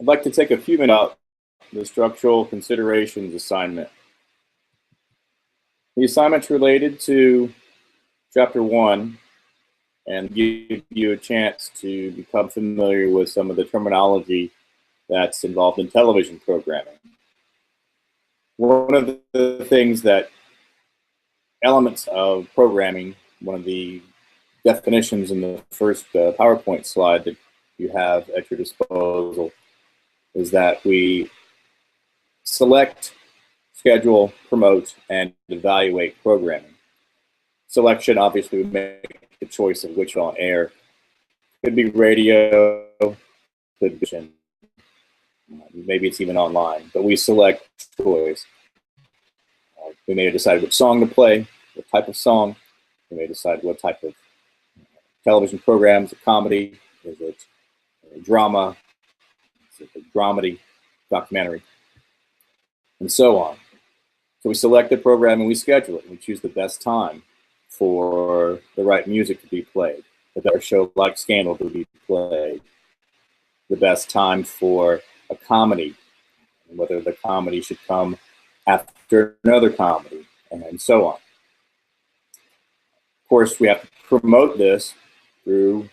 I'd like to take a few minutes about the structural considerations assignment. The assignment's related to Chapter 1 and give you a chance to become familiar with some of the terminology that's involved in television programming. One of the things that elements of programming, one of the definitions in the first PowerPoint slide that you have at your disposal, is that we select, schedule, promote, and evaluate programming. Selection obviously would make the choice of which on air. Could be radio, could be maybe it's even online, but we select choice. We may decide which song to play, what type of song. We may decide what type of television program. Is it comedy? Is it a drama? Is it a dramedy, documentary? And so on. So we select the program and we schedule it. And we choose the best time for the right music to be played, the better show like Scandal to be played, the best time for a comedy, and whether the comedy should come after another comedy, and so on. Of course, we have to promote this through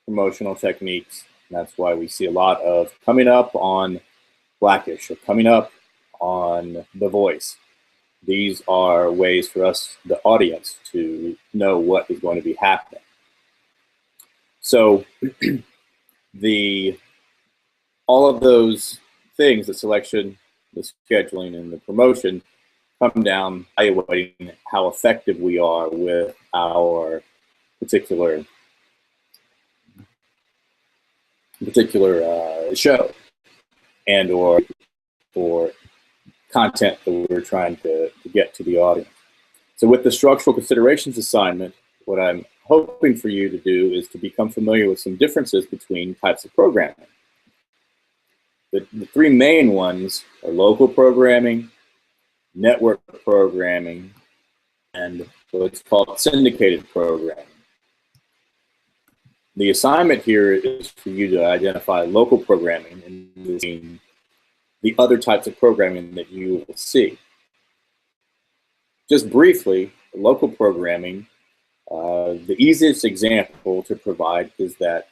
promotional techniques. And that's why we see a lot of coming up on Blackish or coming up on The Voice. These are ways for us, the audience, to know what is going to be happening. So all of those things, the selection, the scheduling, and the promotion, come down evaluating how effective we are with our particular show and or content that we're trying to get to the audience. So with the structural considerations assignment, what I'm hoping for you to do is to become familiar with some differences between types of programming. The three main ones are local programming, network programming, and what's called syndicated programming. The assignment here is for you to identify local programming and the other types of programming that you will see. Just briefly, local programming, the easiest example to provide is that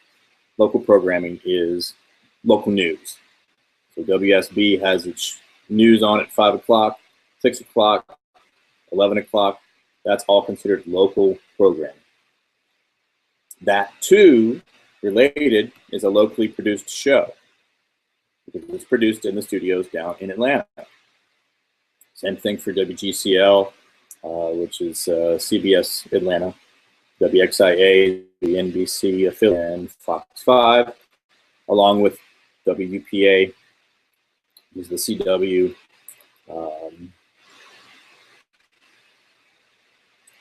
local programming is local news. So WSB has its news on at 5 o'clock, 6 o'clock, 11 o'clock. That's all considered local programming. That too, related, is a locally produced show. It was produced in the studios down in Atlanta. Same thing for WGCL, which is CBS Atlanta, WXIA, the NBC affiliate, and Fox 5, along with WUPA, is the CW.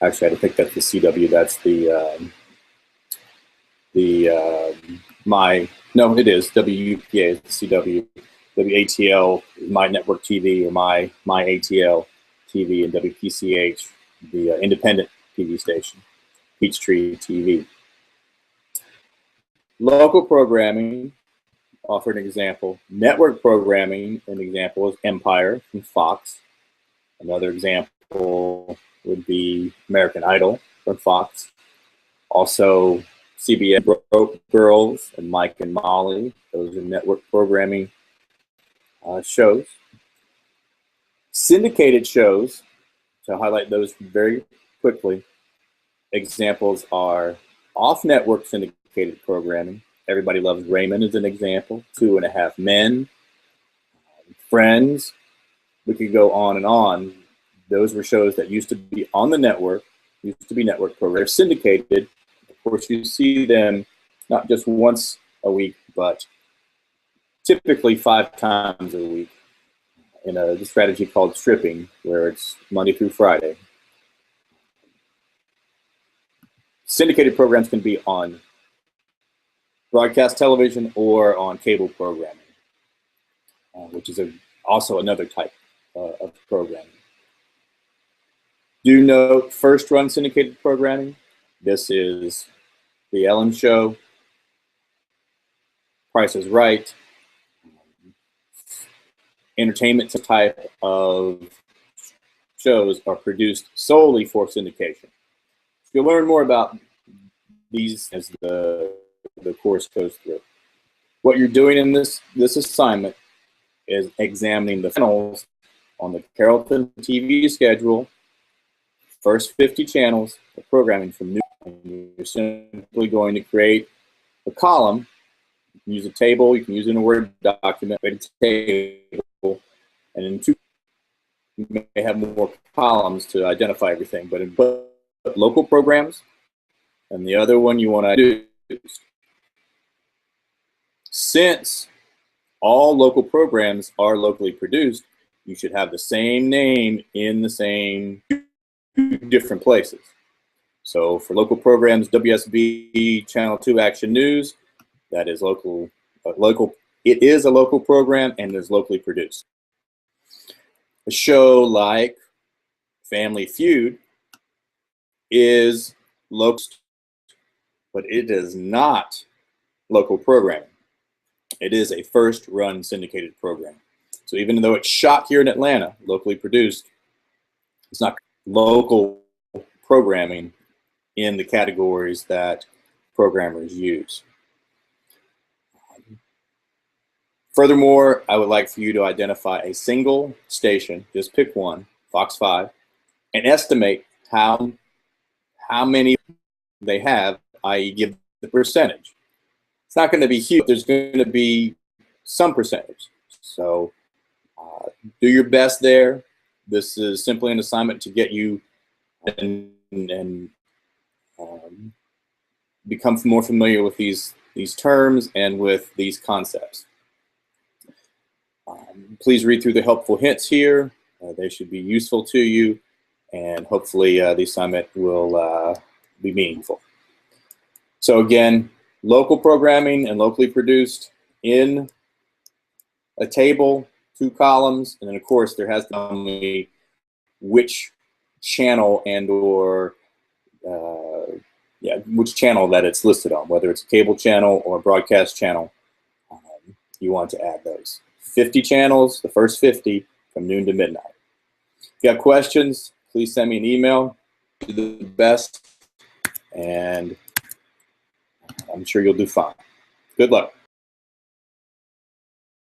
Actually, I don't think that's the CW. That's no, it is WUPA is the CW. WATL is My Network TV or my ATL TV, and WPCH, the independent TV station, Peachtree TV. Local programming, offer an example. Network programming, an example is Empire from Fox. Another example would be American Idol from Fox. Also, CBS Girls and Mike and Molly. Those are network programming shows. Syndicated shows, to highlight those very quickly, examples are off-network syndicated programming. Everybody Loves Raymond is an example. 2.5 Men, Friends. We could go on and on. Those were shows that used to be on the network, used to be network programs. They're syndicated. Of course, you see them not just once a week, but typically 5 times a week in a strategy called stripping, where it's Monday through Friday. Syndicated programs can be on broadcast television or on cable programming, which is also another type of programming. Do note first-run syndicated programming. This is The Ellen Show, Price is Right, entertainment type of shows are produced solely for syndication. You'll learn more about these as the course goes through. What you're doing in this assignment is examining the channels on the Carrollton TV schedule, first 50 channels of programming from new. And you're simply going to create a column. You can use a table, you can use it in a Word document, create a table, and in two, you may have more columns to identify everything, but in both local programs and the other one you want to do. Since all local programs are locally produced, you should have the same name in the same different places. So for local programs, WSB Channel 2 Action News, that is local. It is a local program and is locally produced. A show like Family Feud is local, but it is not local programming. It is a first-run syndicated program. So even though it's shot here in Atlanta, locally produced, it's not local programming in the categories that programmers use. Furthermore, I would like for you to identify a single station, just pick one, Fox 5, and estimate how many they have, i.e. give the percentage. It's not going to be huge. There's going to be some percentage. So do your best there. This is simply an assignment to get you and become more familiar with these terms and with these concepts. Please read through the helpful hints here. They should be useful to you, and hopefully the assignment will be meaningful. So again, local programming and locally produced in a table, 2 columns, and then of course there has to be which channel and or which channel that it's listed on, whether it's a cable channel or a broadcast channel. You want to add those 50 channels, the first 50 from noon to midnight. If you have questions, please send me an email. Do the best, and I'm sure you'll do fine. Good luck.